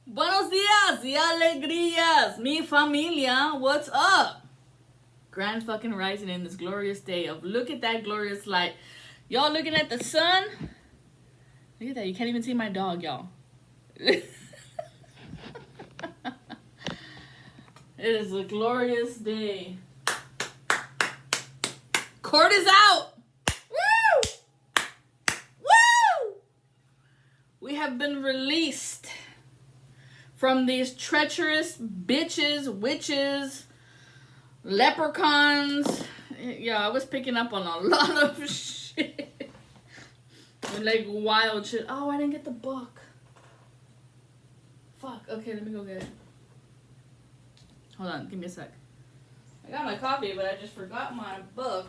Buenos días y alegrías, mi familia. What's up? Grand fucking rising in this glorious day of look at that glorious light. Y'all looking at the sun? Look at that. You can't even see my dog, y'all. It is a glorious day. Court is out. Woo! Woo! We have been released from these treacherous bitches, witches, leprechauns. Yeah, I was picking up on a lot of shit. Like wild shit. Oh, I didn't get the book. Fuck. Okay, let me go get it. Hold on, give me a sec. I got my coffee, but I just forgot my book.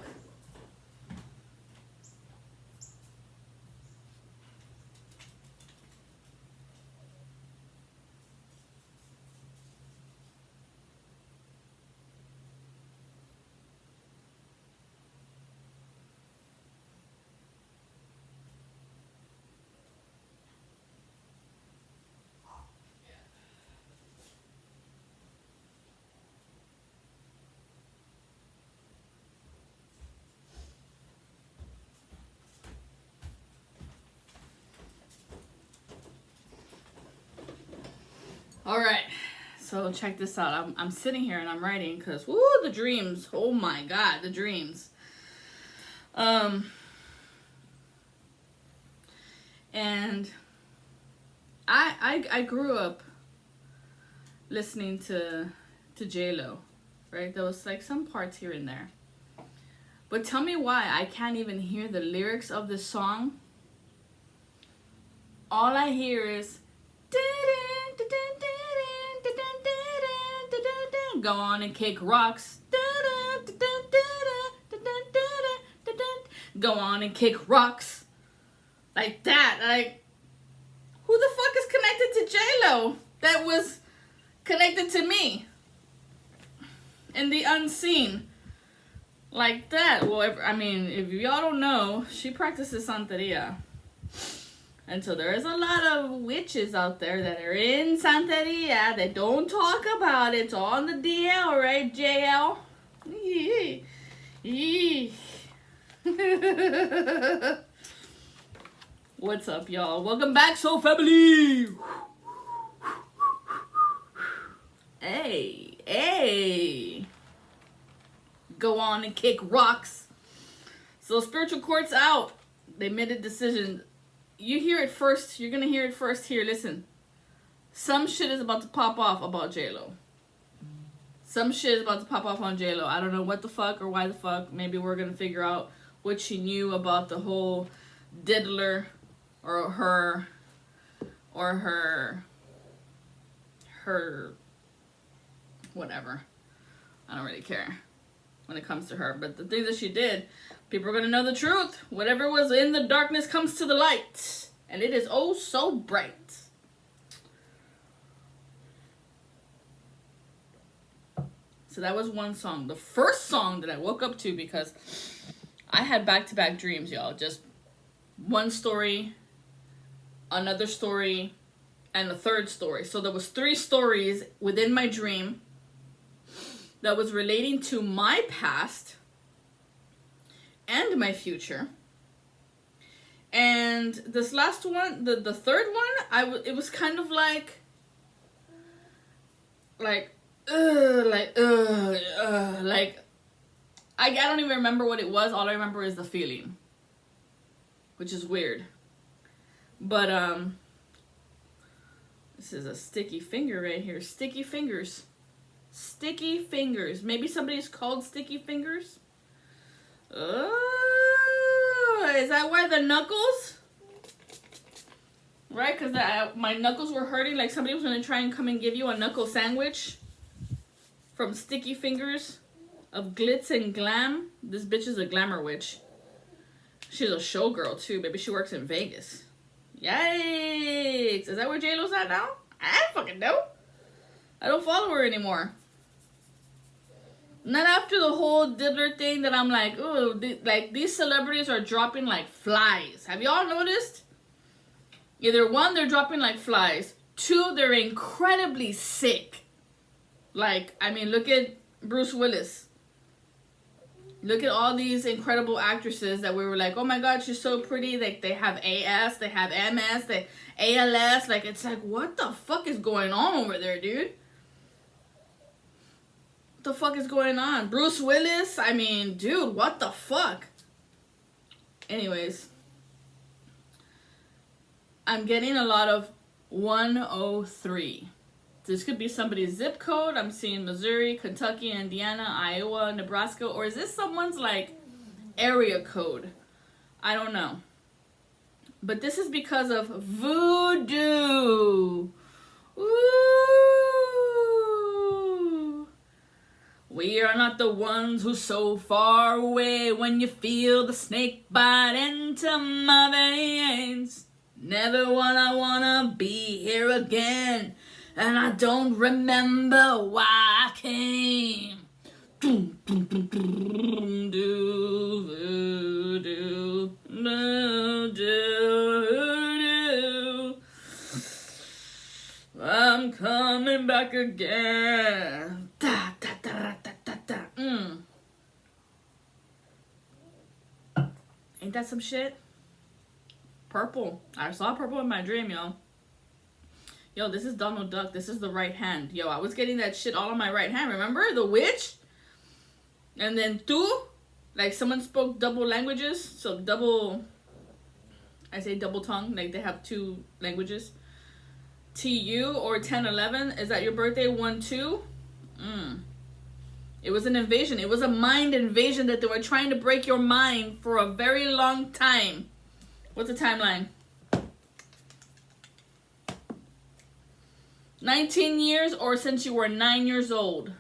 All right, so check this out. I'm sitting here and I'm writing because, woo, the dreams. Oh my God, the dreams. And I grew up listening to J-Lo, right? There was like some parts here and there. But tell me why I can't even hear the lyrics of this song. All I hear is go on and kick rocks. Go on and kick rocks. Like that. Like, who the fuck is connected to J-Lo that was connected to me in the unseen? Like that. Well, if y'all don't know, she practices Santeria. And so there is a lot of witches out there that are in Santeria that don't talk about it. It's all on the DL, right, JL? What's up, y'all? Welcome back, Soul Family! Hey. Go on and kick rocks. So spiritual court's out. They made a decision. You hear it first. You're gonna hear it first here. Listen. Some shit is about to pop off about J-Lo. Some shit is about to pop off on J-Lo. I don't know what the fuck or why the fuck. Maybe we're gonna figure out what she knew about the whole diddler or her whatever. I don't really care when it comes to her. But the things that she did, people are going to know the truth. Whatever was in the darkness comes to the light. And it is oh so bright. So that was one song. The first song that I woke up to, because I had back-to-back dreams, y'all. Just one story, another story, and a third story. So there was 3 stories within my dream that was relating to my past and my future. And this last one, the third one, it was kind of like I don't even remember what it was. All I remember is the feeling, which is weird. But this is a sticky finger right here. Sticky fingers. Sticky fingers. Maybe somebody's called Sticky Fingers. Oh, is that why the knuckles? Right, because my knuckles were hurting. Like somebody was going to try and come and give you a knuckle sandwich from Sticky Fingers of glitz and glam. This bitch is a glamour witch. She's a showgirl too. Maybe she works in Vegas. Yikes. Is that where J-Lo's at now? I don't fucking know. I don't follow her anymore. Not after the whole diddler thing that I'm like, oh, like these celebrities are dropping like flies. Have y'all noticed? Either one, they're dropping like flies, Two, they're incredibly sick. Like, I mean, look at Bruce Willis. Look at all these incredible actresses that we were like, oh my god, she's so pretty. Like, they have AS, they have MS, they ALS. Like, it's like, what the fuck is going on over there, dude? What the fuck is going on? Bruce Willis? I mean, dude, what the fuck? Anyways. I'm getting a lot of 103. This could be somebody's zip code. I'm seeing Missouri, Kentucky, Indiana, Iowa, Nebraska. Or is this someone's, like, area code? I don't know. But this is because of voodoo. Ooh. We are not the ones who's so far away when you feel the snake bite into my veins. Never wanna be here again. And I don't remember why I came. Do, do, do, do, do, do, do, do. I'm coming back again. Da, da, da, da, da, da. Ain't that some shit? Purple. I saw purple in my dream, yo. Yo, this is Donald Duck. This is the right hand. Yo, I was getting that shit all on my right hand. Remember? The witch? And then tu, like someone spoke double languages. So double, I say double tongue. Like they have two languages. TU or 1011. Is that your birthday? 1-2? It was an invasion. It was a mind invasion that they were trying to break your mind for a very long time. What's the timeline? 19 years or since you were 9 years old.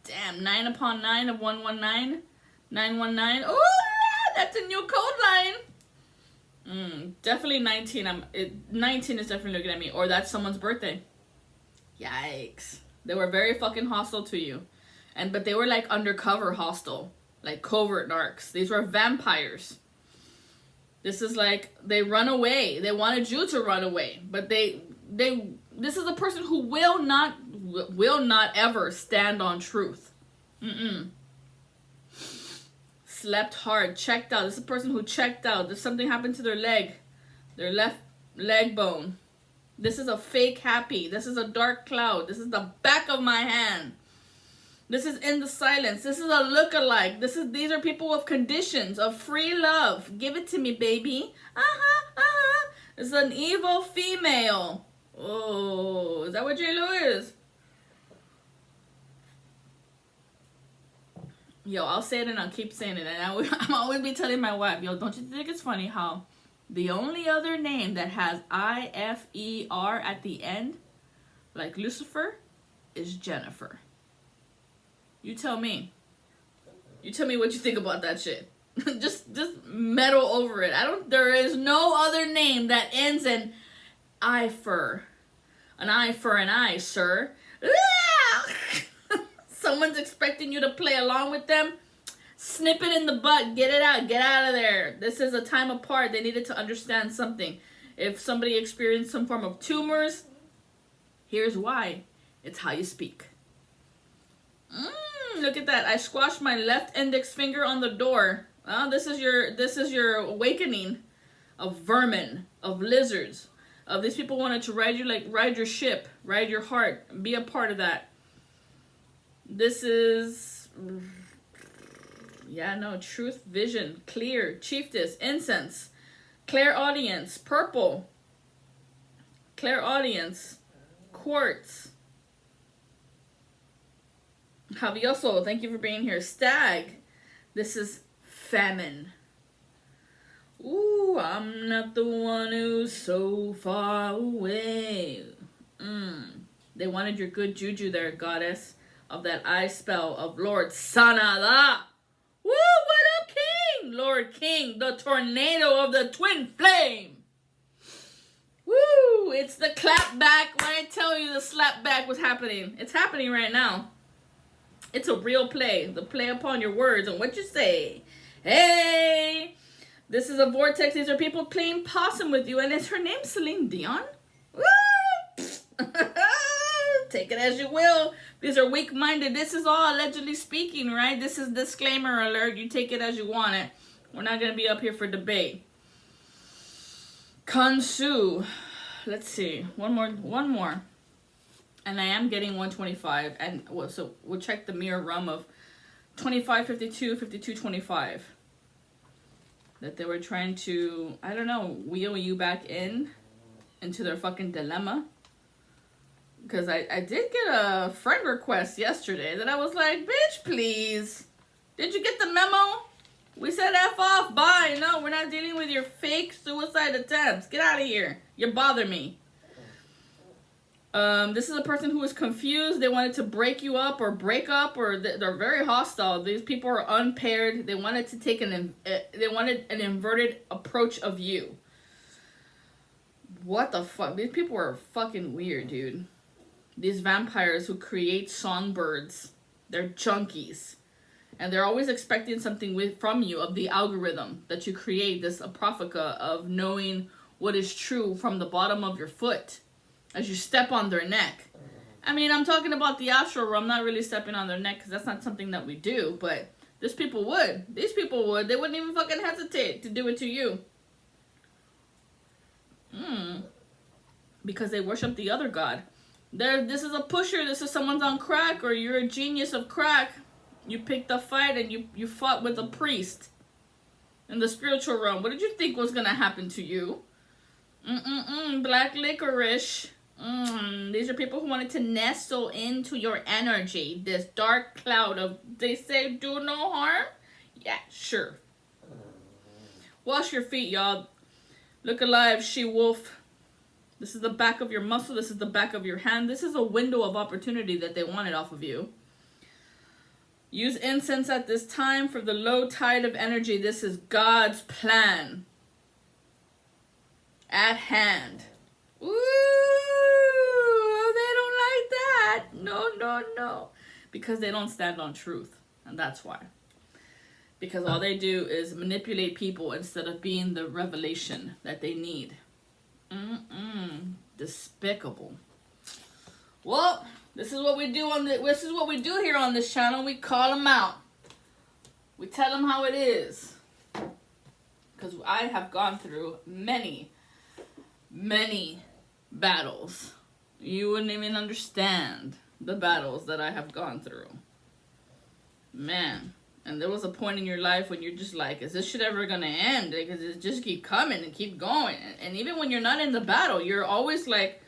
Damn, 9 upon 9 of 119. 919. Oh, that's a new code line. Definitely 19. 19 is definitely looking at me. Or that's someone's birthday. Yikes. They were very fucking hostile to you. But they were like undercover hostile. Like covert narcs. These were vampires. This is like, they run away. They wanted you to run away. But this is a person who will not ever stand on truth. Slept hard, checked out. This is a person who checked out. There's something happened to their leg. Their left leg bone. This is a fake happy. This is a dark cloud. This is the back of my hand. This is in the silence. This is a look-alike. These are people with conditions of free love. Give it to me, baby. It's an evil female. Oh, is that what J-Lo is? Yo, I'll say it and I'll keep saying it. And I'm always be telling my wife, yo, don't you think it's funny how the only other name that has I-F-E-R at the end, like Lucifer, is Jennifer. You tell me. You tell me what you think about that shit. just meddle over it. There is no other name that ends in I-fer. An eye for an eye, sir. Someone's expecting you to play along with them. Snip it in the butt. Get it out. Get out of there. This is a time apart. They needed to understand something. If somebody experienced some form of tumors, here's why. It's how you speak. Look at that. I squashed my left index finger on the door. This is your awakening of vermin, of lizards. Of these people wanted to ride you, like ride your ship, ride your heart, be a part of that. This is, truth, vision, clear, chiefess, incense, clairaudience, purple, clairaudience, quartz. Javioso, thank you for being here. Stag, this is famine. Ooh, I'm not the one who's so far away. They wanted your good juju there, goddess of that eye spell of Lord Sanada. Woo, what a king! Lord King, the tornado of the twin flame. Woo, it's the clap back. When I tell you the slap back was happening, it's happening right now. It's a real play. The play upon your words and what you say. Hey, this is a vortex. These are people playing possum with you, and is her name Celine Dion? Woo! take it as you will. These are weak-minded. This is all allegedly speaking, right? This is disclaimer alert. You take it as you want it. We're not going to be up here for debate. Kansu. Let's see. One more. And I am getting 125. And so we'll check the mirror rum of 25, 52, 52, 25. That they were trying to, I don't know, wheel you back into their fucking dilemma. Because I did get a friend request yesterday that I was like, bitch, please. Did you get the memo? We said F off, bye. No, we're not dealing with your fake suicide attempts. Get out of here. You bother me. This is a person who was confused. They wanted to break you up or break up, or they're very hostile. These people are unpaired. They wanted to take they wanted an inverted approach of you. What the fuck? These people are fucking weird, dude. These vampires who create songbirds. They're junkies. And they're always expecting something from you, of the algorithm that you create, this apophthega of knowing what is true from the bottom of your foot as you step on their neck. I mean, I'm talking about the astral realm, not really stepping on their neck, because that's not something that we do, but these people would. These people would. They wouldn't even fucking hesitate to do it to you. Because they worship the other god. This is a pusher. This is someone's on crack, or you're a genius of crack. You picked a fight and you fought with a priest in the spiritual realm. What did you think was going to happen to you? Black licorice. These are people who wanted to nestle into your energy. This dark cloud of, they say, do no harm? Yeah, sure. Wash your feet, y'all. Look alive, she-wolf. This is the back of your muscle. This is the back of your hand. This is a window of opportunity that they wanted off of you. Use incense at this time for the low tide of energy. This is God's plan at hand. Ooh, they don't like that. No. Because they don't stand on truth. And that's why. Because all they do is manipulate people instead of being the revelation that they need. Despicable. Well, this is what we do here on this channel. We call them out. We tell them how it is. Because I have gone through many battles. You wouldn't even understand the battles that I have gone through. Man. And there was a point in your life when you're just like, is this shit ever gonna end? Because it just keep coming and keep going. And even when you're not in the battle, you're always like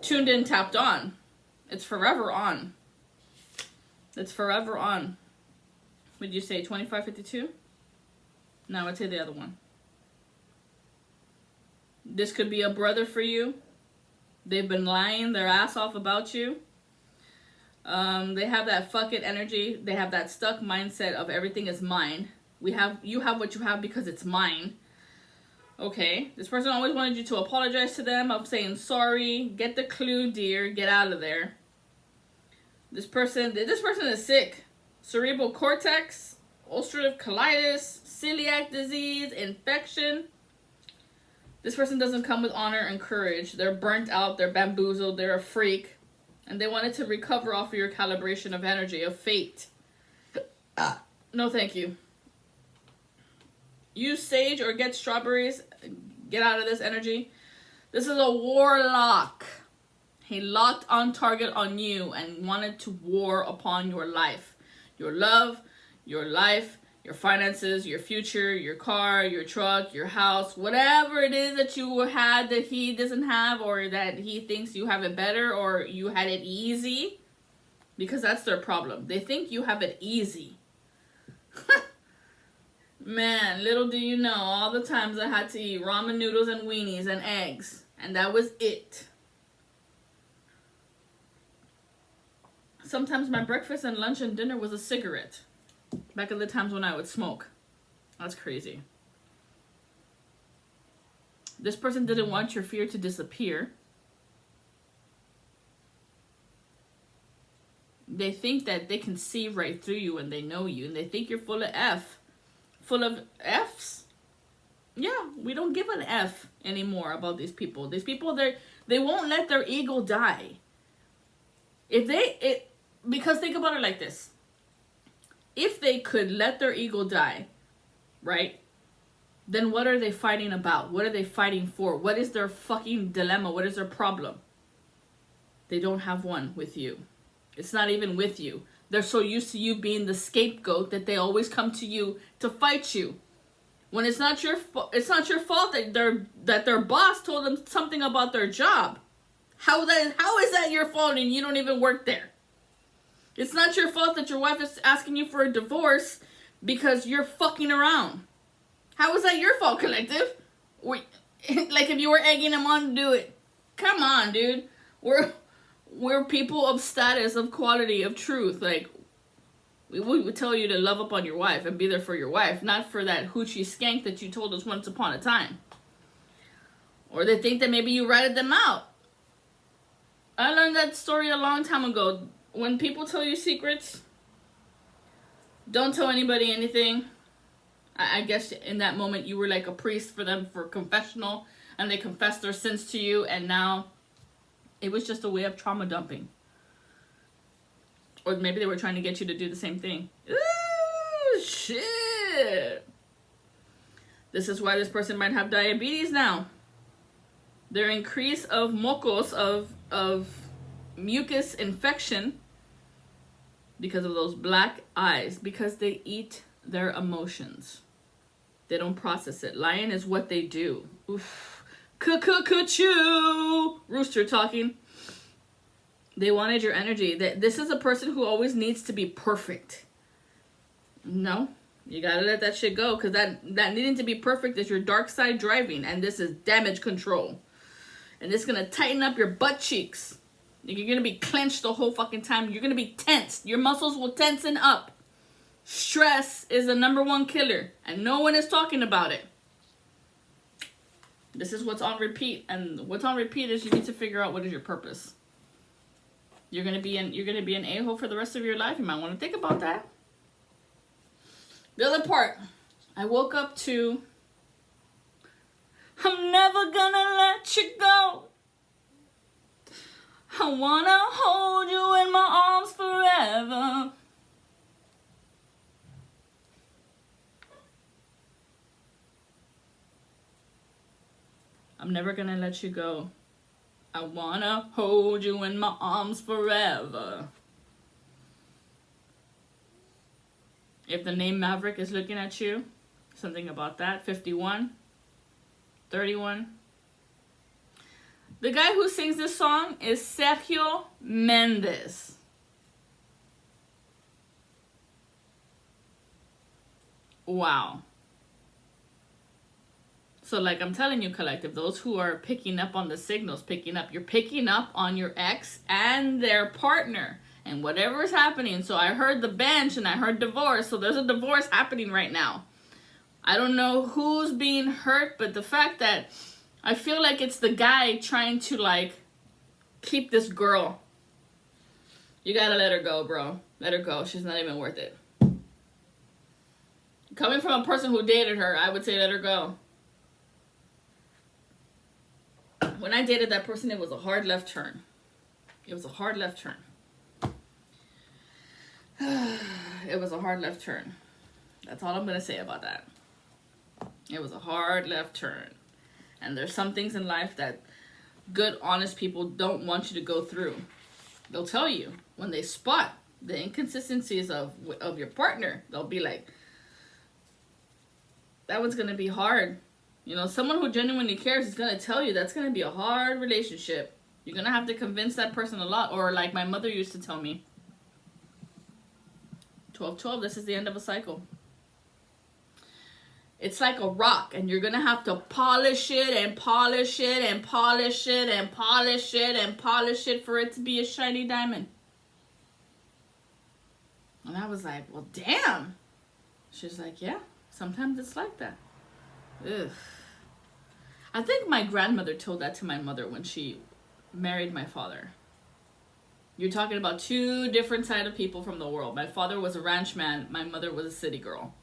tuned in, tapped on. It's forever on. It's forever on. Would you say 2552? No, I'd say the other one. This could be a brother for you. They've been lying their ass off about you. They have that fuck it energy. They have that stuck mindset of everything is mine. You have what you have because it's mine. Okay. This person always wanted you to apologize to them, of saying sorry. Get the clue, dear. Get out of there. This person is sick. Cerebral cortex, ulcerative colitis, celiac disease, infection. This person doesn't come with honor and courage. They're burnt out. They're bamboozled. They're a freak. And they wanted to recover off of your calibration of energy, of fate. No, thank you. Use sage or get strawberries. Get out of this energy. This is a warlock. He locked on target on you and wanted to war upon your life. Your love, your life, your finances, your future, your car, your truck, your house, whatever it is that you had that he doesn't have, or that he thinks you have it better, or you had it easy. Because that's their problem. They think you have it easy. Man, little do you know, all the times I had to eat ramen noodles and weenies and eggs. And that was it. Sometimes my breakfast and lunch and dinner was a cigarette. Back in the times when I would smoke. That's crazy. This person didn't want your fear to disappear. They think that they can see right through you and they know you. And they think you're full of F. Full of Fs? Yeah, we don't give an F anymore about these people. These people, they won't let their ego die. Because think about it like this. If they could let their ego die, right? Then what are they fighting about? What are they fighting for? What is their fucking dilemma? What is their problem? They don't have one with you. It's not even with you. They're so used to you being the scapegoat that they always come to you to fight you. When it's not your fault that their boss told them something about their job. How is that your fault and you don't even work there? It's not your fault that your wife is asking you for a divorce because you're fucking around. How is that your fault, collective? Like if you were egging them on to do it. Come on, dude. We're people of status, of quality, of truth. Like, we would tell you to love up on your wife and be there for your wife, not for that hoochie skank that you told us once upon a time. Or they think that maybe you ratted them out. I learned that story a long time ago. When people tell you secrets, don't tell anybody anything. I guess in that moment you were like a priest for them for confessional, and they confessed their sins to you, and now it was just a way of trauma dumping. Or maybe they were trying to get you to do the same thing. Ooh, shit. This is why this person might have diabetes now. Their increase of mocos, of mucus infection, because of those black eyes, because they eat their emotions. They don't process it. Lying is what they do. Oof. Cuckoo, rooster talking. They wanted your energy. This is a person who always needs to be perfect. No, you gotta let that shit go, because that needing to be perfect is your dark side driving, and this is damage control. And this is gonna tighten up your butt cheeks. You're gonna be clenched the whole fucking time. You're gonna be tensed. Your muscles will tensen up. Stress is the #1 killer, and no one is talking about it. This is what's on repeat, and what's on repeat is you need to figure out what is your purpose. You're gonna be an a-hole for the rest of your life. You might want to think about that. The other part, I woke up to, I'm never gonna let you go. I wanna hold you in my arms forever. I'm never gonna let you go. I wanna hold you in my arms forever. If the name Maverick is looking at you, something about that. 51, 31. The guy who sings this song is Sergio Mendes. Wow. So like I'm telling you, collective, those who are picking up on the signals, you're picking up on your ex and their partner and whatever is happening. So I heard the bench and I heard divorce. So there's a divorce happening right now. I don't know who's being hurt, but the fact that I feel like it's the guy trying to like keep this girl. You gotta let her go, bro. Let her go. She's not even worth it. Coming from a person who dated her, I would say let her go. When I dated that person, it was a hard left turn. It was a hard left turn. It was a hard left turn. That's all I'm going to say about that. It was a hard left turn. And there's some things in life that good, honest people don't want you to go through. They'll tell you when they spot the inconsistencies of your partner. They'll be like, that one's going to be hard. You know, someone who genuinely cares is going to tell you that's going to be a hard relationship. You're going to have to convince that person a lot. Or like my mother used to tell me, 12-12, this is the end of a cycle. It's like a rock, and you're going to have to polish it and polish it and polish it and polish it and polish it for it to be a shiny diamond. And I was like, well, damn. She's like, yeah, sometimes it's like that. Ugh. I think my grandmother told that to my mother when she married my father. You're talking about two different sides of people from the world. My father was a ranchman. My mother was a city girl.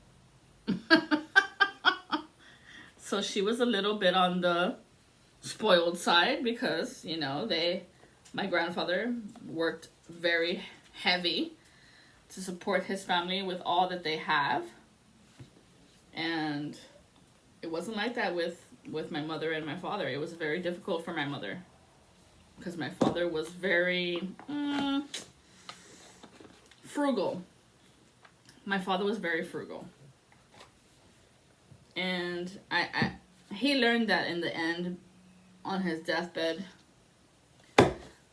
So she was a little bit on the spoiled side because, you know, they My grandfather worked very heavy to support his family with all that they have. And it wasn't like that with my mother and my father. It was very difficult for my mother. Because my father was very frugal. My father was very frugal. And he learned that in the end on his deathbed,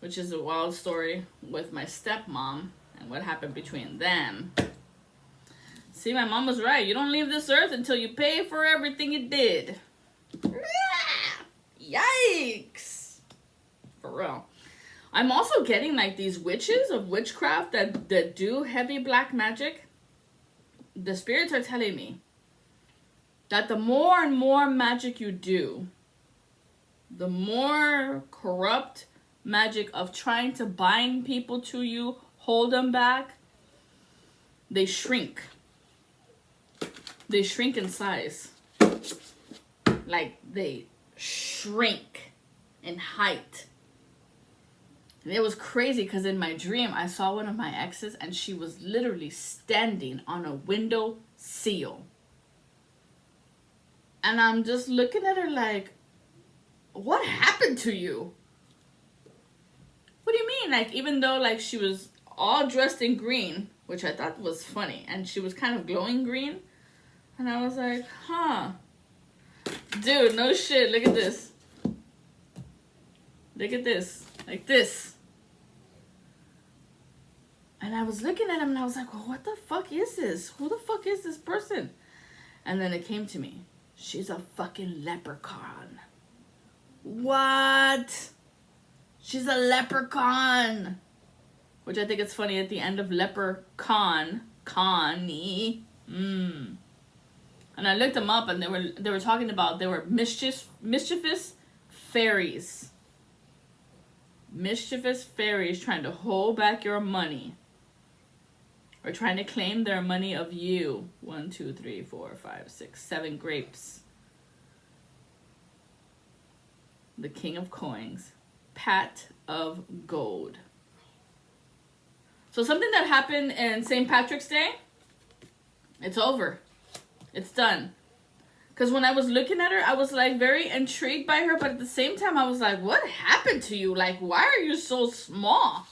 which is a wild story with my stepmom and what happened between them. See, my mom was right. You don't leave this earth until you pay for everything you did. Yikes. For real. I'm also getting like these witches of witchcraft that do heavy black magic. The spirits are telling me that the more and more magic you do, the more corrupt magic of trying to bind people to you, hold them back, they shrink. They shrink in size. Like they shrink in height. And it was crazy because in my dream, I saw one of my exes and she was literally standing on a window sill. And I'm just looking at her like, what happened to you? What do you mean? Like, even though like she was all dressed in green, which I thought was funny, and she was kind of glowing green. And I was like, huh. Dude, no shit. Look at this. Look at this. Like this. And I was looking at him and I was like, well, what the fuck is this? Who the fuck is this person? And then it came to me. She's a fucking leprechaun. What? She's a leprechaun. Which I think it's funny at the end of leprechaun. Connie. And I looked them up and they were talking about they were mischievous fairies. Mischievous fairies trying to hold back your money. Or trying to claim their money of you. 1, 2, 3, 4, 5, 6, 7 grapes. The king of coins. Pat of gold. So something that happened in St. Patrick's Day, it's over. It's done. Because when I was looking at her, I was like very intrigued by her. But at the same time, I was like, what happened to you? Like, why are you so small?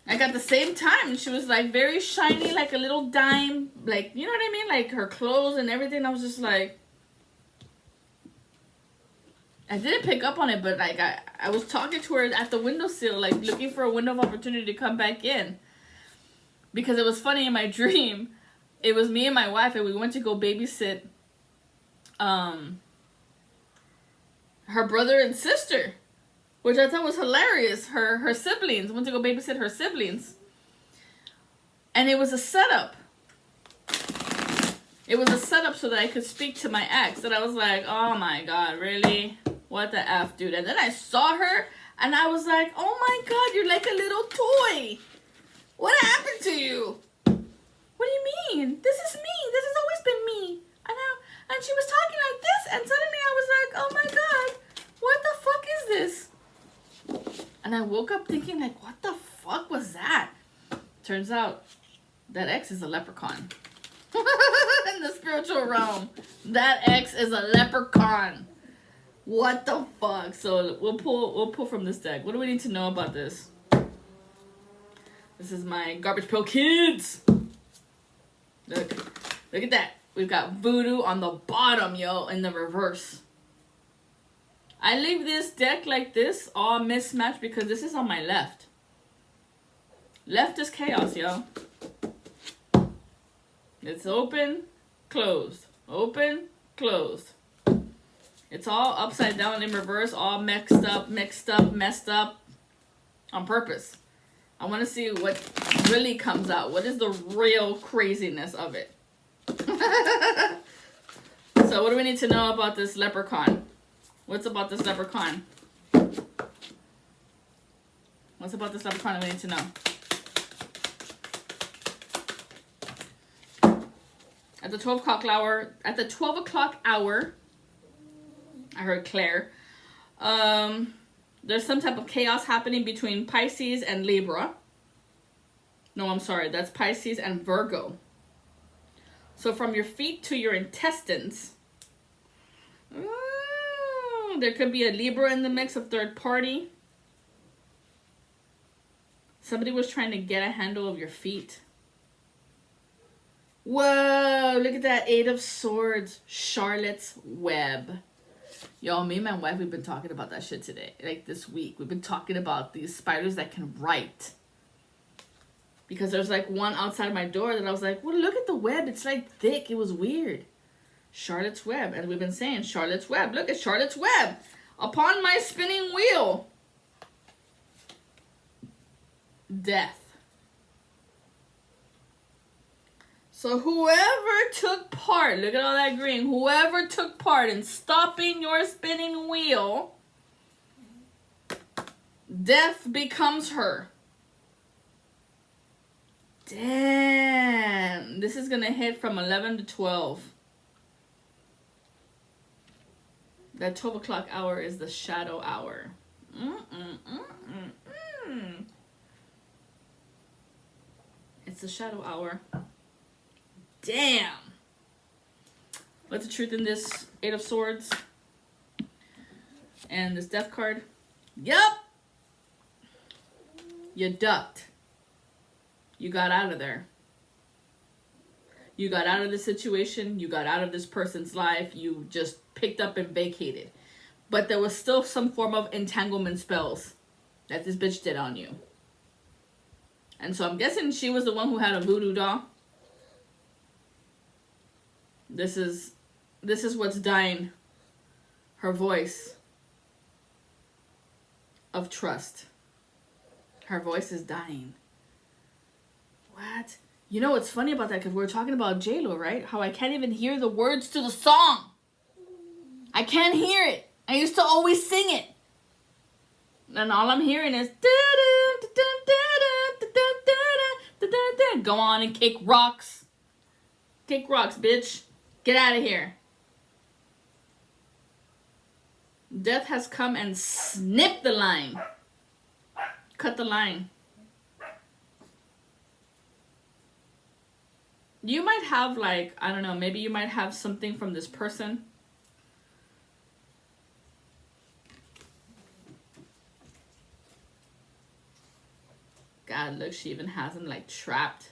Like at the same time, she was like very shiny, like a little dime. Like, you know what I mean? Like her clothes and everything. I was just like, I didn't pick up on it, but like I was talking to her at the windowsill, like looking for a window of opportunity to come back in. Because it was funny in my dream. It was me and my wife, and we went to go babysit her brother and sister, which I thought was hilarious. Her siblings. Went to go babysit her siblings. And it was a setup. It was a setup so that I could speak to my ex. And I was like, oh my God, really? What the F, dude? And then I saw her, and I was like, oh my God, you're like a little toy. What happened to you? What do you mean? This is me. This has always been me. And she was talking like this, and suddenly I was like, oh my God, what the fuck is this? And I woke up thinking like, what the fuck was that? Turns out that ex is a leprechaun. In the spiritual realm. That ex is a leprechaun. What the fuck? So we'll pull from this deck. What do we need to know about this? This is my Garbage Pail Kids. Look at that. We've got voodoo on the bottom, yo, in the reverse. I leave this deck like this, all mismatched, because this is on my left. Left is chaos, yo. It's open, closed. Open, closed. It's all upside down in reverse, all mixed up, messed up on purpose. I want to see what really comes out. What is the real craziness of it? So what do we need to know about this leprechaun? What's about this leprechaun? What's about this leprechaun that we need to know? At the 12 o'clock hour, I heard Claire. There's some type of chaos happening between Pisces and Libra. No, I'm sorry. That's Pisces and Virgo. So from your feet to your intestines, there could be a Libra in the mix, of third party. Somebody was trying to get a handle of your feet. Whoa, look at that. 8 of Swords. Charlotte's Web. Yo, me and my wife, we've been talking about that shit today. Like this week. We've been talking about these spiders that can write. Because there's like one outside my door that I was like, well, look at the web. It's like thick. It was weird. Charlotte's Web. And we've been saying Charlotte's Web. Look at Charlotte's Web. Upon my spinning wheel. Death. So whoever took part, look at all that green, whoever took part in stopping your spinning wheel, death becomes her. Damn. This is going to hit from 11 to 12. That 12 o'clock hour is the shadow hour. It's the shadow hour. Damn. What's the truth in this 8 of Swords? And this Death card. Yup. You ducked. You got out of there. You got out of the situation. You got out of this person's life. You just picked up and vacated. But there was still some form of entanglement spells that this bitch did on you. And so I'm guessing she was the one who had a voodoo doll. This is what's dying. Her voice of trust. Her voice is dying. What? You know what's funny about that? Because we were talking about J-Lo, right? How I can't even hear the words to the song. I can't hear it. I used to always sing it. And all I'm hearing is go on and kick rocks. Kick rocks, bitch. Get out of here. Death has come and snipped the line. Cut the line. You might have like, I don't know, maybe you might have something from this person. God, look, she even has him like trapped.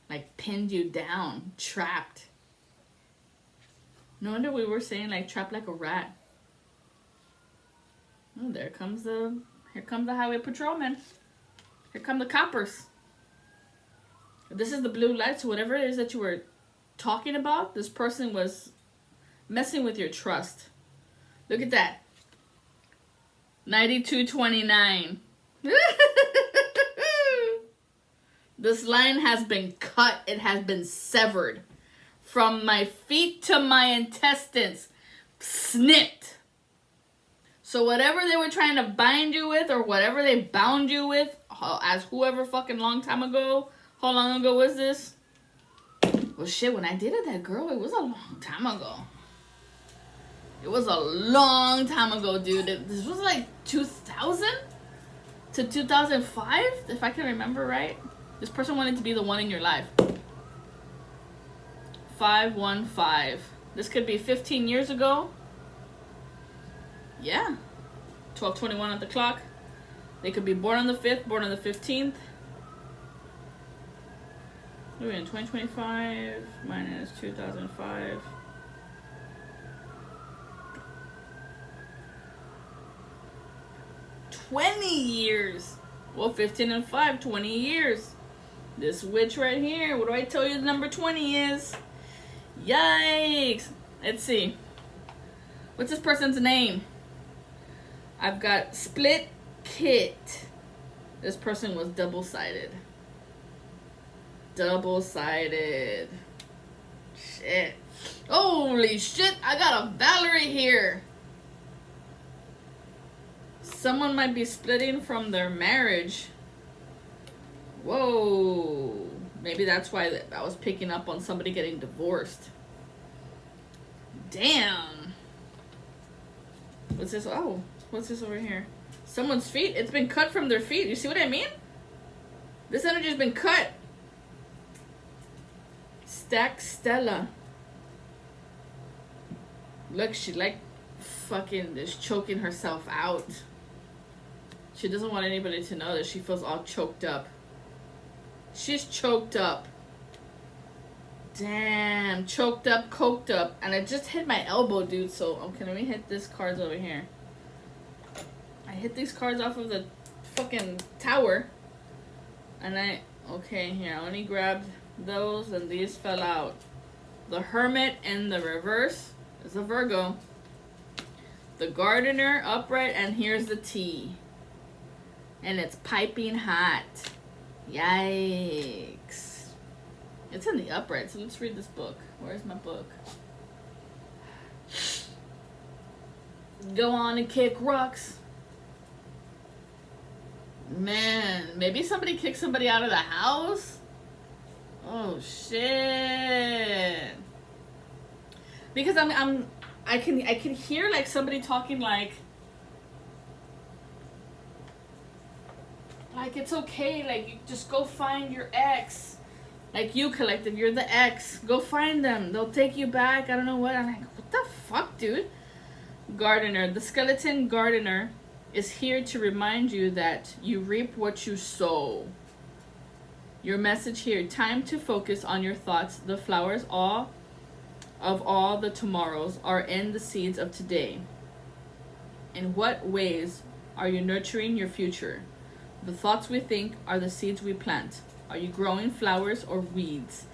Like pinned you down, trapped. No wonder we were saying like trapped like a rat. Oh, here comes the highway patrolman. Here come the coppers. This is the blue light, so whatever it is that you were talking about, this person was messing with your trust. Look at that. 9229. This line has been cut. It has been severed. From my feet to my intestines. Snipped. So whatever they were trying to bind you with, or whatever they bound you with, as whoever fucking long time ago, how long ago was this? Well, shit, when I dated that girl, it was a long time ago. It was a long time ago, dude. This was like 2000 to 2005, if I can remember right. This person wanted to be the one in your life. 515. This could be 15 years ago. Yeah. 12:21 at the clock. They could be born on the 5th, born on the 15th. We're in 2025 minus 2005. $20 Well, 15 and 5, 20 years. This witch right here. What do I tell you the number 20 is? Yikes. Let's see. What's this person's name? I've got Split Kit. This person was double-sided. Double-sided. Shit. Holy shit. I got a Valerie here. Someone might be splitting from their marriage. Whoa. Maybe that's why I was picking up on somebody getting divorced. Damn. What's this? Oh, what's this over here? Someone's feet. It's been cut from their feet. You see what I mean? This energy's been cut. Stack Stella. Look, she like fucking is choking herself out. She doesn't want anybody to know that she feels all choked up. She's choked up. Damn, choked up, coked up. And I just hit my elbow, dude, so okay, let me hit this cards over here. I hit these cards off of the fucking tower. And okay, here, I only grabbed those and these fell out. The Hermit in the reverse is a Virgo. The Gardener upright, and here's the T. And it's piping hot. Yikes. It's in the upright, so let's read this book. Where's my book? Go on and kick rocks. Man, maybe somebody kicked somebody out of the house? Oh shit. Because I can hear like somebody talking like it's okay, like you just go find your ex. Like you, collective, you're the ex. Go find them. They'll take you back. I don't know what. I'm like, what the fuck, dude? Gardener. The skeleton gardener is here to remind you that you reap what you sow. Your message here, time to focus on your thoughts. The flowers of all the tomorrows are in the seeds of today. In what ways are you nurturing your future? The thoughts we think are the seeds we plant. Are you growing flowers or weeds?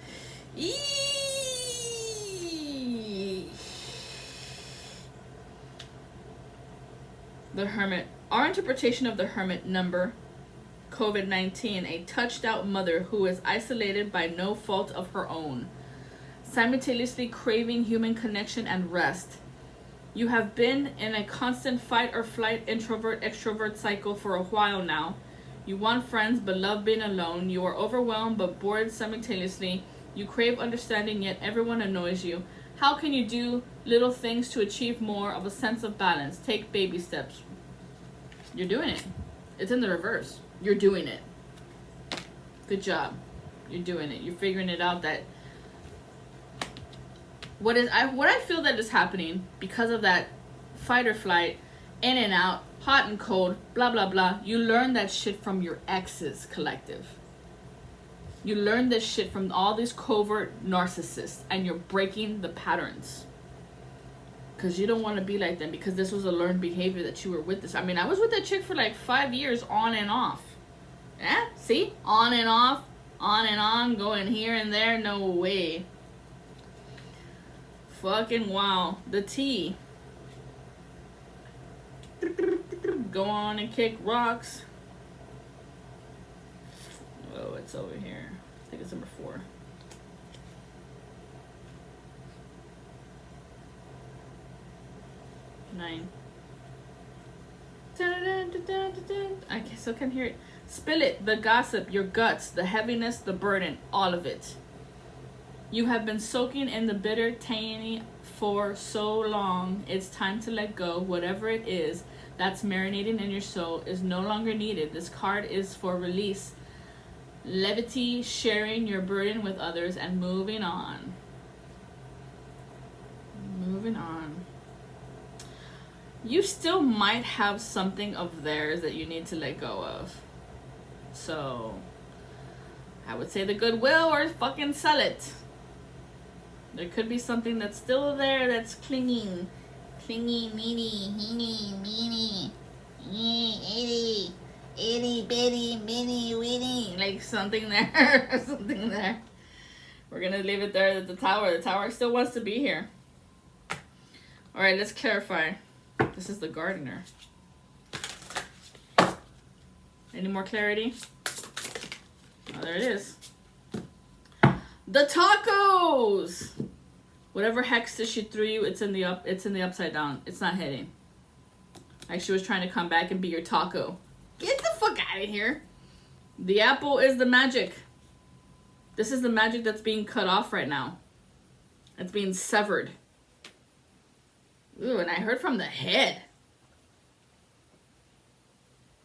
The Hermit. Our interpretation of the Hermit number, COVID-19, a touched out mother who is isolated by no fault of her own, simultaneously craving human connection and rest. You have been in a constant fight or flight introvert-extrovert cycle for a while now. You want friends but love being alone. You are overwhelmed but bored simultaneously. You crave understanding yet everyone annoys you. How can you do little things to achieve more of a sense of balance? Take baby steps. You're doing it. It's in the reverse. You're doing it. Good job. You're doing it. You're figuring it out that what I feel that is happening because of that fight or flight, in and out, hot and cold, blah blah blah. You learn that shit from your exes, collective. You learn this shit from all these covert narcissists, and you're breaking the patterns. Because you don't want to be like them, because this was a learned behavior that you were with this. I mean, I was with that chick for like 5 years on and off. Yeah, see? On and off, on and on, going here and there, no way. Fucking wow. The T. Go on and kick rocks. Oh, it's over here. I think it's number 4. Nine. I still can't hear it. Spill it. The gossip, your guts, the heaviness, the burden, all of it. You have been soaking in the bitter tangy for so long. It's time to let go. Whatever it is that's marinating in your soul is no longer needed. This card is for release, levity, sharing your burden with others, and moving on. Moving on. You still might have something of theirs that you need to let go of. So, I would say the goodwill or fucking sell it. There could be something that's still there that's clinging. Clingy, meany, itty, bitty, mini, witty. Like something there. Something there. We're gonna leave it there at the tower. The tower still wants to be here. Alright, let's clarify. This is the gardener. Any more clarity? Oh, there it is. The tacos! Whatever hex that she threw you, it's in the upside down. It's not hitting. Like she was trying to come back and be your taco. Get the fuck out of here. The apple is the magic. This is the magic that's being cut off right now. It's being severed. Ooh, and I heard from the head.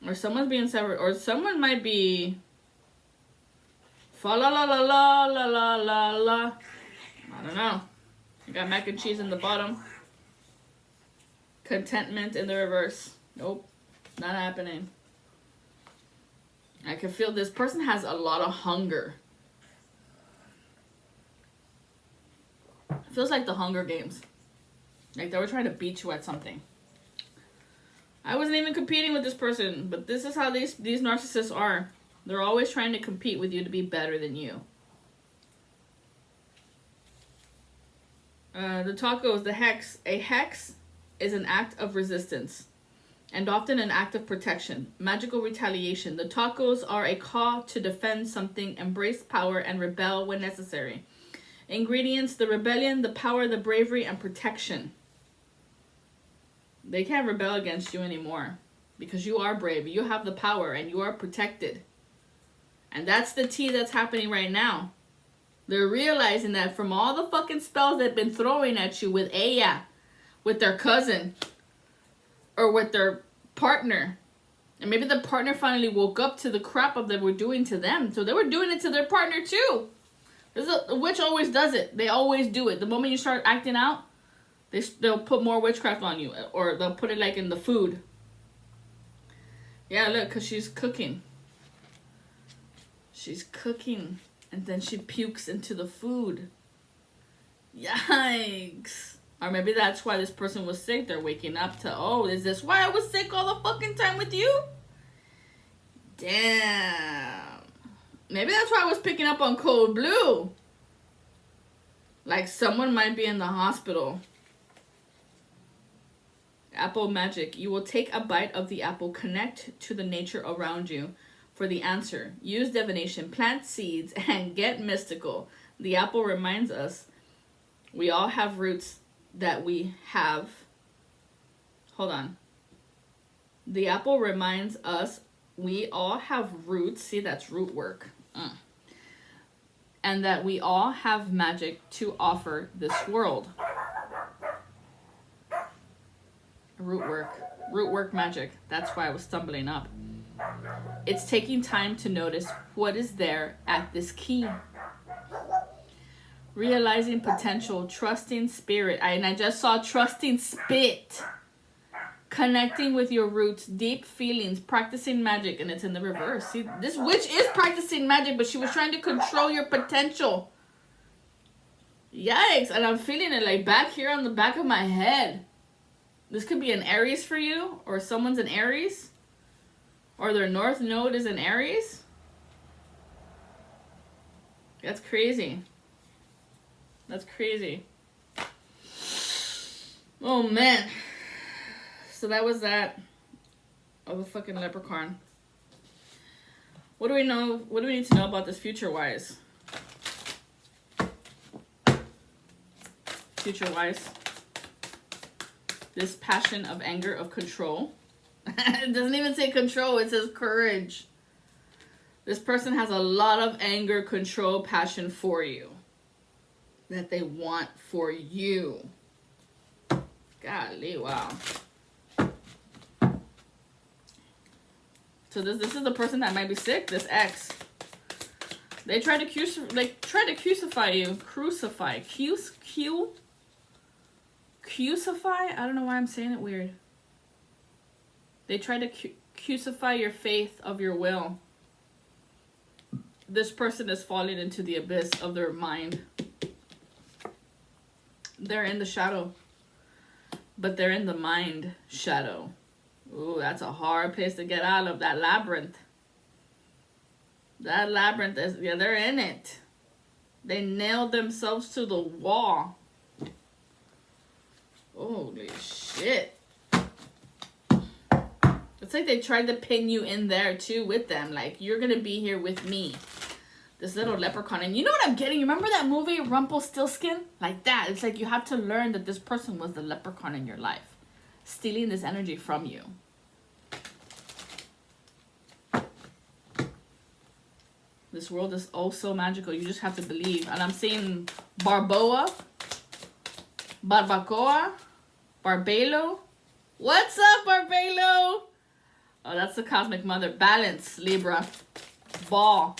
Or someone's being severed. Or someone might be... Fa la la la la la la la la. I don't know. You got mac and cheese in the bottom. Contentment in the reverse. Nope. Not happening. I can feel this person has a lot of hunger. It feels like the Hunger Games. Like they were trying to beat you at something. I wasn't even competing with this person, but this is how these narcissists are. They're always trying to compete with you to be better than you. The tacos, the hex. A hex is an act of resistance and often an act of protection. Magical retaliation. The tacos are a call to defend something, embrace power, and rebel when necessary. Ingredients, the rebellion, the power, the bravery, and protection. They can't rebel against you anymore because you are brave. You have the power and you are protected. And that's the tea that's happening right now. They're realizing that from all the fucking spells they've been throwing at you with Aya, with their cousin, or with their partner. And maybe the partner finally woke up to the crap of that we're doing to them. So they were doing it to their partner too. The witch always does it. They always do it. The moment you start acting out, they'll put more witchcraft on you. Or they'll put it like in the food. Yeah, look, because she's cooking. She's cooking. And then she pukes into the food. Yikes. Or maybe that's why this person was sick. They're waking up to, oh, is this why I was sick all the fucking time with you? Damn. Maybe that's why I was picking up on Cold Blue. Like someone might be in the hospital. Apple magic. You will take a bite of the apple. Connect to the nature around you for the answer. Use divination. Plant seeds and get mystical. The apple reminds us we all have roots that we have. Hold on. The apple reminds us we all have roots. See, that's root work. And that we all have magic to offer this world. Root work magic. That's why I was stumbling up. It's taking time to notice what is there at this key. Realizing potential, trusting spirit. And I just saw trusting spit. Connecting with your roots, deep feelings, practicing magic, and it's in the reverse. See, this witch is practicing magic, but she was trying to control your potential. Yikes, and I'm feeling it like back here on the back of my head. This could be an Aries for you, or someone's an Aries, or their North Node is an Aries. That's crazy. That's crazy. Oh, man. So that was that of the fucking leprechaun. What do we know? What do we need to know about this future-wise? Future-wise. This passion of anger, of control. It doesn't even say control. It says courage. This person has a lot of anger, control, passion for you. That they want for you. Golly, wow. So this is the person that might be sick. This ex. They try to crucify you. Crucify. Crucify? I don't know why I'm saying it weird. They try to crucify your faith of your will. This person is falling into the abyss of their mind. They're in the shadow. But they're in the mind shadow. Ooh, that's a hard place to get out of, that labyrinth. That labyrinth is, yeah, they're in it. They nailed themselves to the wall. Holy shit. It's like they tried to pin you in there too with them. Like, you're gonna be here with me. This little leprechaun. And you know what I'm getting? Remember that movie, Rumpelstiltskin? Like that. It's like you have to learn that this person was the leprechaun in your life. Stealing this energy from you. This world is oh so magical. You just have to believe. And I'm seeing Barbacoa. Barbelo. What's up, Barbelo? Oh, that's the cosmic mother. Balance, Libra. Ball.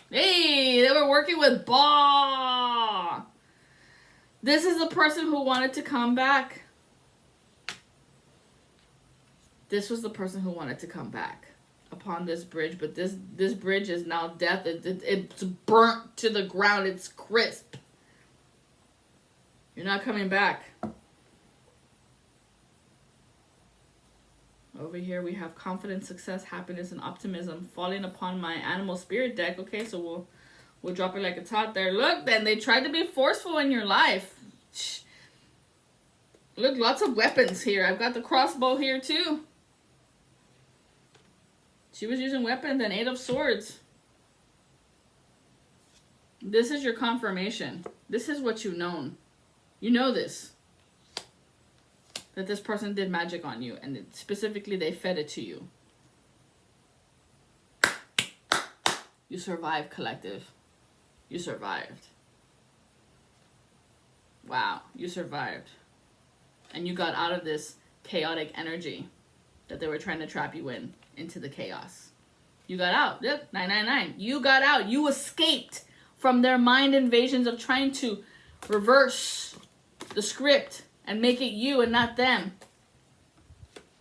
Hey, they were working with ball. This is the person who wanted to come back. This was the person who wanted to come back upon this bridge, but this bridge is now death. It's burnt to the ground. It's crisp. You're not coming back. Over here we have confidence, success, happiness, and optimism falling upon my animal spirit deck. Okay, so we'll drop it like it's hot there. Look, then they tried to be forceful in your life. Look, lots of weapons here. I've got the crossbow here too. She was using weapons and 8 of swords. This is your confirmation. This is what you've known. You know this. That this person did magic on you, and specifically they fed it to you. You survived, collective. You survived. Wow, you survived. And you got out of this chaotic energy that they were trying to trap you in, into the chaos. You got out. Yep, 999. You got out. You escaped from their mind invasions of trying to reverse the script and make it you and not them.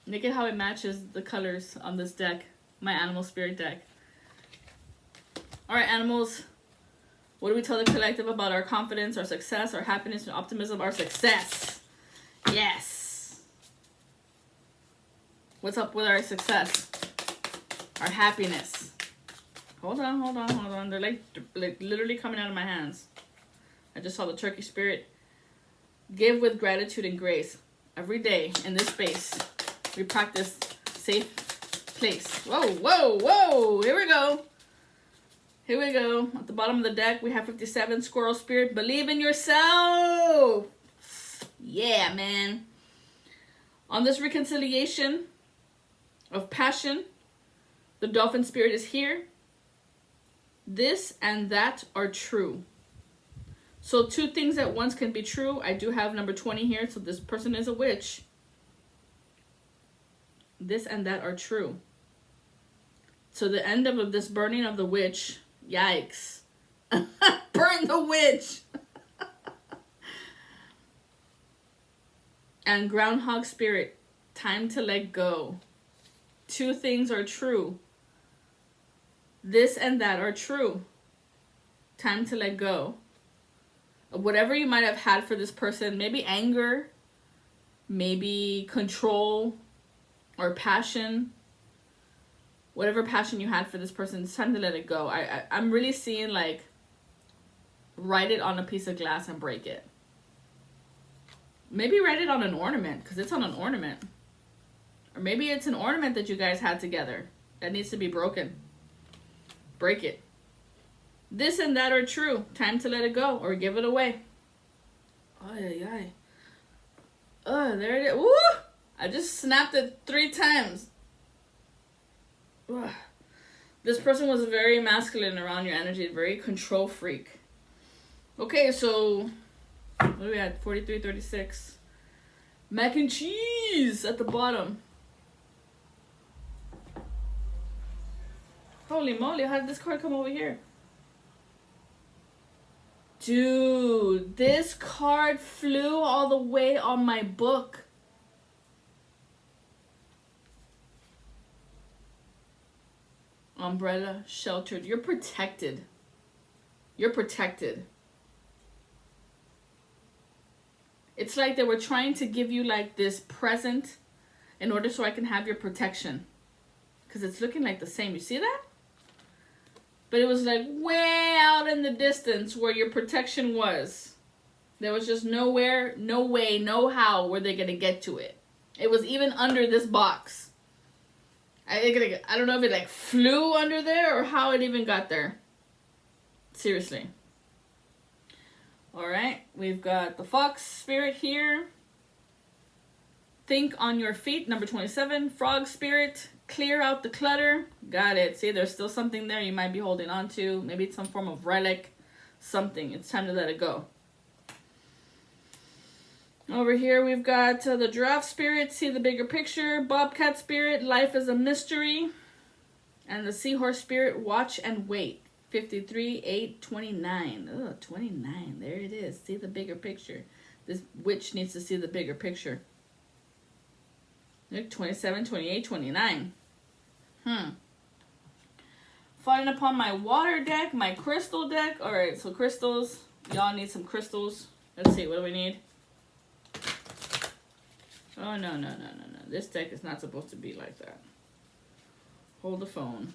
Look at how it matches the colors on this deck. My animal spirit deck. Alright, animals. What do we tell the collective about our confidence, our success, our happiness, and optimism? Our success. Yes. What's up with our success? Our happiness. Hold on. They're like literally coming out of my hands. I just saw the turkey spirit. Give with gratitude and grace. Every day in this space, we practice safe place. Whoa. Here we go. At the bottom of the deck, we have 57, squirrel spirit. Believe in yourself. Yeah, man. On this reconciliation of passion, the dolphin spirit is here. This and that are true. So 2 things at once can be true. I do have number 20 here, so this person is a witch. This and that are true. So the end of this burning of the witch, yikes. Burn the witch. And groundhog spirit, time to let go. 2 things are true. This and that are true. Time to let go. Whatever you might have had for this person, maybe anger, maybe control or passion, whatever passion you had for this person, it's time to let it go. I'm really seeing like write it on a piece of glass and break it. Maybe write it on an ornament, because it's on an ornament. Or maybe it's an ornament that you guys had together that needs to be broken. Break it. This and that are true. Time to let it go or give it away. Ay. Oh, there it is. Woo! I just snapped it 3 times. Ugh. This person was very masculine around your energy, very control freak. Okay, so what are we at? 43, 36. Mac and cheese at the bottom. Holy moly, how did this card come over here? Dude, this card flew all the way on my book. Umbrella, sheltered. You're protected. You're protected. It's like they were trying to give you like this present in order so I can have your protection. Because it's looking like the same. You see that? But it was like way out in the distance where your protection was. There was just nowhere, no way, no how were they going to get to it. It was even under this box. I don't know if it like flew under there or how it even got there. Seriously. Alright, we've got the fox spirit here. Think on your feet, number 27. Frog spirit, clear out the clutter. Got it. See, there's still something there you might be holding on to. Maybe it's some form of relic. Something. It's time to let it go. Over here we've got the Giraffe Spirit, see the bigger picture. Bobcat Spirit, life is a mystery. And the Seahorse Spirit, watch and wait. 53, 8, 29. Oh, 29. There it is. See the bigger picture. This witch needs to see the bigger picture. Look, 27, 28, 29. Falling upon my water deck, my crystal deck. Alright, so crystals. Y'all need some crystals. Let's see, what do we need? Oh, no. This deck is not supposed to be like that. Hold the phone.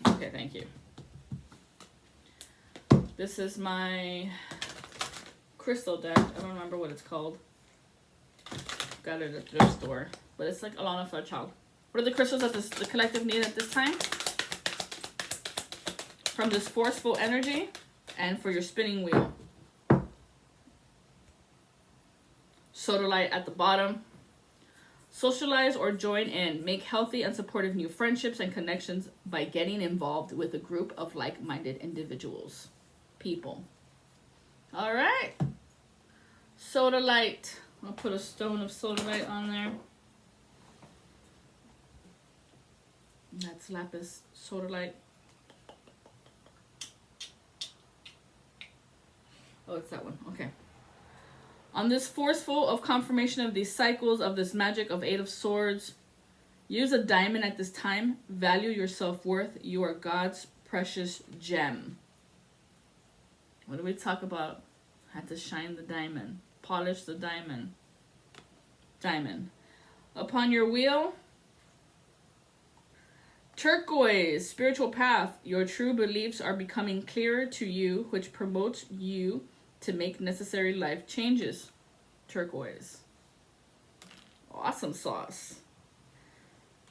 Okay, thank you. This is my crystal deck. I don't remember what it's called. Got it at the thrift store. But it's like Alana for a child. What are the crystals that the collective need at this time? From this forceful energy and for your spinning wheel. Sodalite at the bottom. Socialize or join in. Make healthy and supportive new friendships and connections by getting involved with a group of like-minded individuals. People. All right. Sodalite. I'll put a stone of sodalite on there. That's lapis sodalite. Oh, it's that one. Okay. On this forceful of confirmation of these cycles of this magic of 8 of Swords, use a diamond at this time. Value your self-worth. You are God's precious gem. What do we talk about? Had to shine the diamond. Polish the diamond. Diamond. Upon your wheel, turquoise, spiritual path. Your true beliefs are becoming clearer to you, which promotes you to make necessary life changes. Turquoise. Awesome sauce.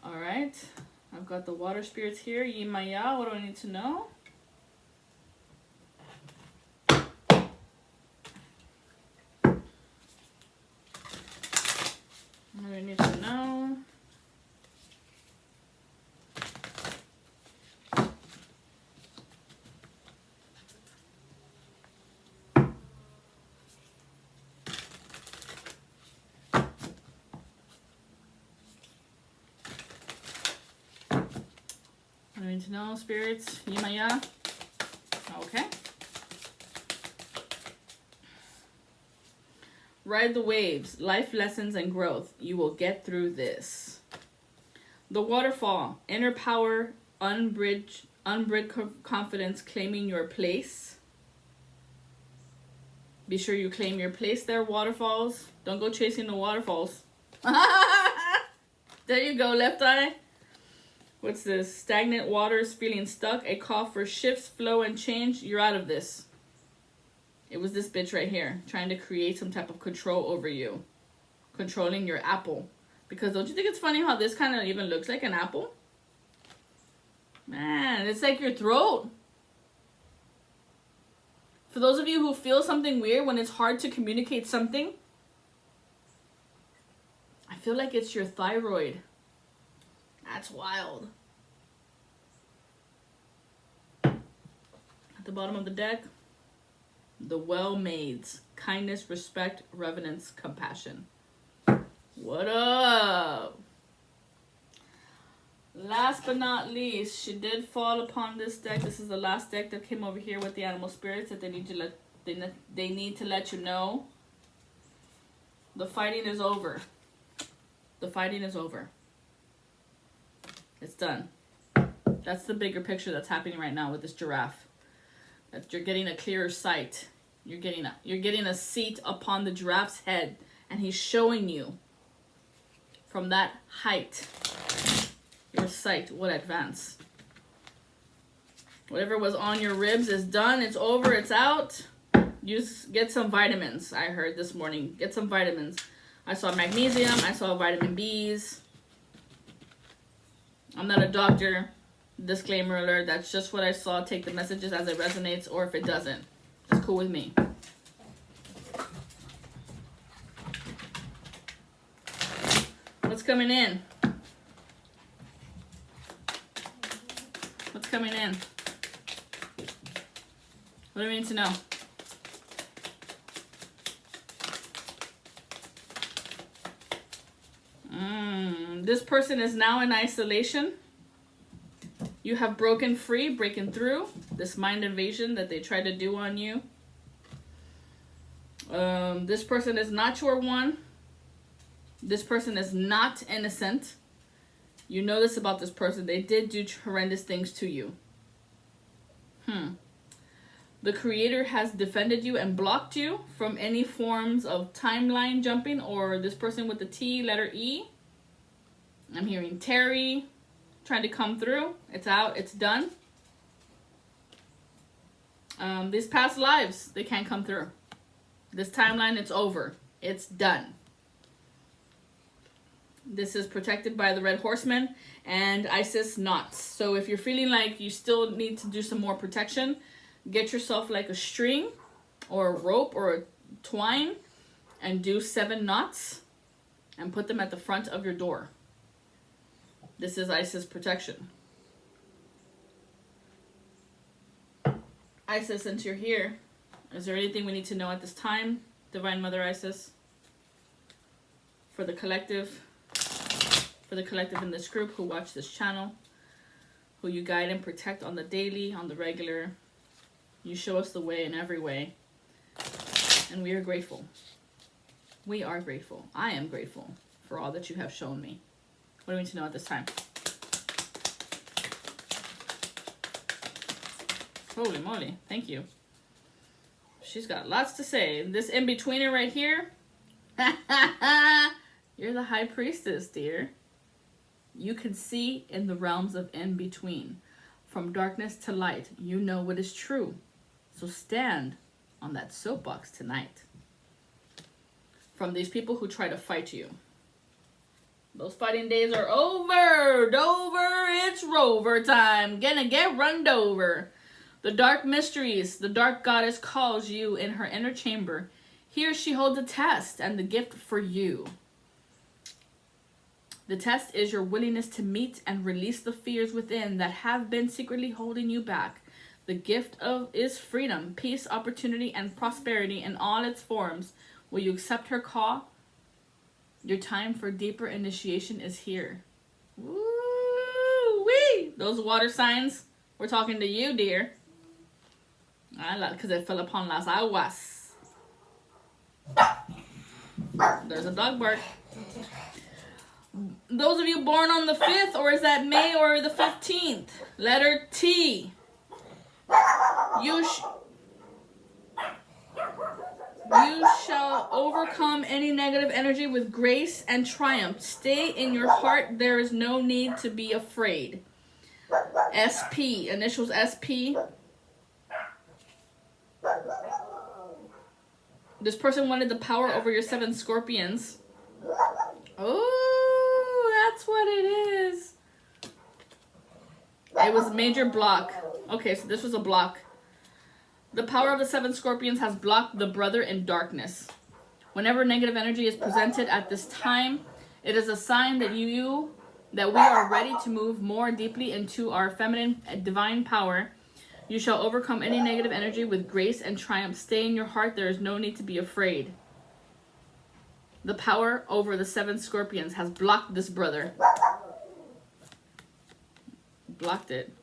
All right. I've got the water spirits here. Yimaya, what do I need to know? What do I need to know? I need to know, spirits. Yimaya. Okay. Ride the waves. Life lessons and growth. You will get through this. The waterfall. Inner power. Unbridged confidence. Claiming your place. Be sure you claim your place there, waterfalls. Don't go chasing the waterfalls. There you go, left eye. What's this? Stagnant waters, feeling stuck. A call for shifts, flow, and change. You're out of this. It was this bitch right here. Trying to create some type of control over you. Controlling your apple. Because don't you think it's funny how this kind of even looks like an apple? Man, it's like your throat. For those of you who feel something weird when it's hard to communicate something, I feel like it's your thyroid. That's wild. At the bottom of the deck, the well-maids. Kindness, respect, reverence, compassion. What up? Last but not least, she did fall upon this deck. This is the last deck that came over here with the animal spirits that they need to let you know. The fighting is over. The fighting is over. It's done. That's the bigger picture that's happening right now with this giraffe. That you're getting a clearer sight. You're getting a seat upon the giraffe's head, and he's showing you from that height. Your sight will advance. Whatever was on your ribs is done. It's over. It's out. Get some vitamins. I heard this morning. Get some vitamins. I saw magnesium. I saw vitamin B's. I'm not a doctor. Disclaimer alert. That's just what I saw. Take the messages as it resonates, or if it doesn't. It's cool with me. What's coming in? What's coming in? What do we need to know? person is now in isolation. You have broken free, breaking through this mind invasion that they tried to do on you. This person is not your one. This person is not innocent. You know this about this person. They did do horrendous things to you. The Creator has defended you and blocked you from any forms of timeline jumping, or this person with the T, letter E. I'm hearing Terry trying to come through. It's out. It's done. These past lives, they can't come through. This timeline, it's over. It's done. This is protected by the Red Horseman and Isis knots. So if you're feeling like you still need to do some more protection, get yourself like a string or a rope or a twine and do 7 knots and put them at the front of your door. This is Isis protection. Isis, since you're here, is there anything we need to know at this time, Divine Mother Isis, for the collective in this group who watch this channel, who you guide and protect on the daily, on the regular? You show us the way in every way, and we are grateful. We are grateful. I am grateful for all that you have shown me. What do we need to know at this time? Holy moly, thank you. She's got lots to say. This in-betweener right here, you're the High Priestess, dear. You can see in the realms of in-between. From darkness to light, you know what is true. So stand on that soapbox tonight. From these people who try to fight you. Those fighting days are over. Dover, it's rover time. Gonna get runned over. The dark mysteries, the dark goddess calls you in her inner chamber. Here she holds a test and the gift for you. The test is your willingness to meet and release the fears within that have been secretly holding you back. The gift is freedom, peace, opportunity, and prosperity in all its forms. Will you accept her call? Your time for deeper initiation is here. Woo-wee! Those water signs, we're talking to you, dear. Because it fell upon las aguas. There's a dog bark. Those of you born on the 5th, or is that May or the 15th? Letter T. You shall overcome any negative energy with grace and triumph. Stay in your heart. There is no need to be afraid. SP. Initials SP. This person wanted the power over your 7 scorpions. Oh, that's what it is. It was a major block. Okay, so this was a block. The power of the 7 scorpions has blocked the brother in darkness. Whenever negative energy is presented at this time, it is a sign that we are ready to move more deeply into our feminine divine power. You shall overcome any negative energy with grace and triumph. Stay in your heart. There is no need to be afraid. The power over the 7 scorpions has blocked this brother. Blocked it.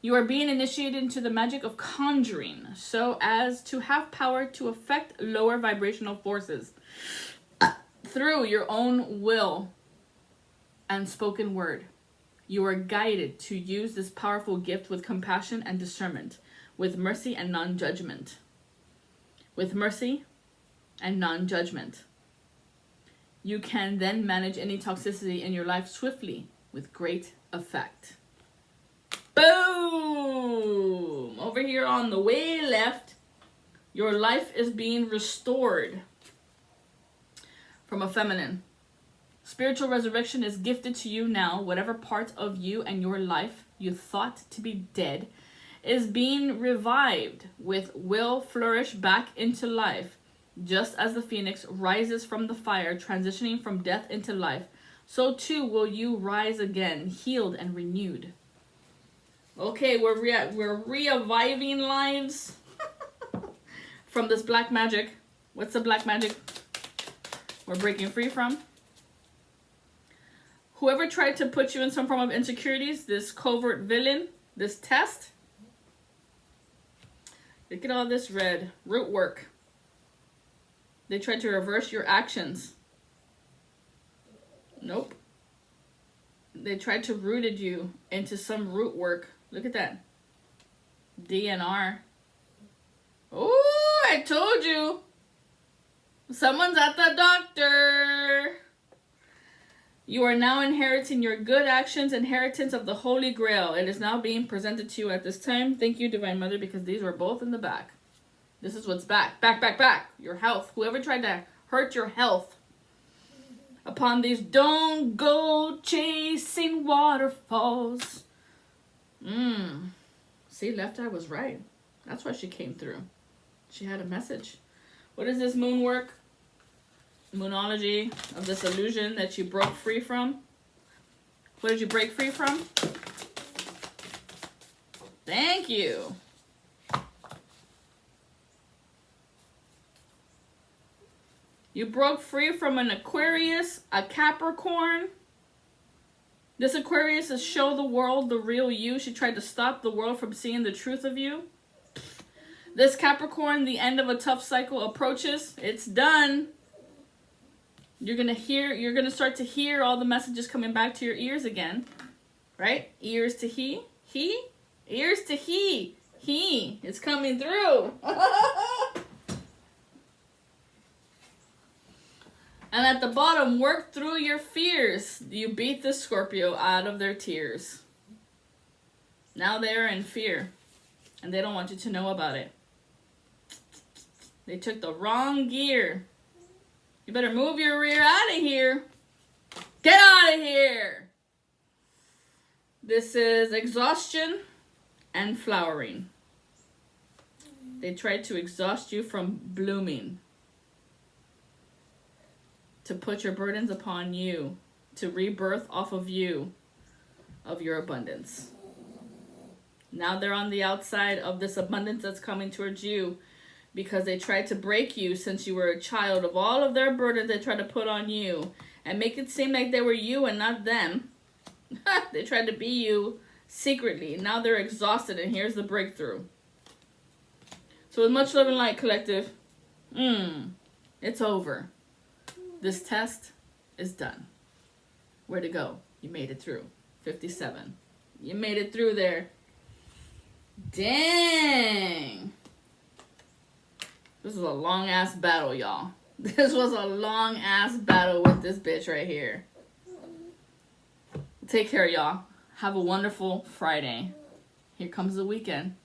You are being initiated into the magic of conjuring, so as to have power to affect lower vibrational forces through your own will and spoken word. You are guided to use this powerful gift with compassion and discernment, with mercy and non-judgment. With mercy and non-judgment. You can then manage any toxicity in your life swiftly with great effect. Boom! Over here on the way left, your life is being restored from a feminine. Spiritual resurrection is gifted to you now. Whatever part of you and your life you thought to be dead is being revived with will flourish back into life. Just as the phoenix rises from the fire, transitioning from death into life, so too will you rise again, healed and renewed. Okay, we're reviving lives from this black magic. What's the black magic we're breaking free from? Whoever tried to put you in some form of insecurities, this covert villain, this test. Look at all this red. Root work. They tried to reverse your actions. Nope. They tried to rooted you into some root work. Look at that. DNR. Oh, I told you. Someone's at the doctor. You are now inheriting your good actions, inheritance of the Holy Grail. It is now being presented to you at this time. Thank you, Divine Mother, because these were both in the back. This is what's back. Back, back, back. Your health. Whoever tried to hurt your health. Upon these, don't go chasing waterfalls. See, Left Eye was right. That's why she came through. She had a message. What is this moon work? Moonology of this illusion that you broke free from. What did you break free from? Thank you. You broke free from an Aquarius, a Capricorn. This Aquarius is show the world the real you. She tried to stop the world from seeing the truth of you. This Capricorn, the end of a tough cycle approaches. It's done. You're gonna start to hear all the messages coming back to your ears again. Right? Ears to he. Ears to he. It's coming through. And at the bottom, work through your fears. You beat the Scorpio out of their tears. Now they're in fear. And they don't want you to know about it. They took the wrong gear. You better move your rear out of here. Get out of here. This is exhaustion and flowering. They tried to exhaust you from blooming. To put your burdens upon you. To rebirth off of you. Of your abundance. Now they're on the outside of this abundance that's coming towards you. Because they tried to break you since you were a child. Of all of their burdens they tried to put on you. And make it seem like they were you and not them. They tried to be you secretly. Now they're exhausted and here's the breakthrough. So with much love and light, collective. It's over. This test is done. Where to go? You made it through. 57. You made it through there. Dang. This is a long ass battle, y'all. This was a long ass battle with this bitch right here. Take care, y'all. Have a wonderful Friday. Here comes the weekend.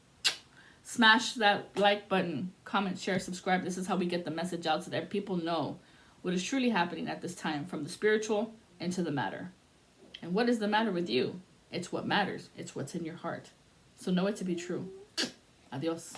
Smash that like button. Comment, share, subscribe. This is how we get the message out so that people know what is truly happening at this time, from the spiritual into the matter. And what is the matter with you? It's what matters. It's what's in your heart. So know it to be true. Adios.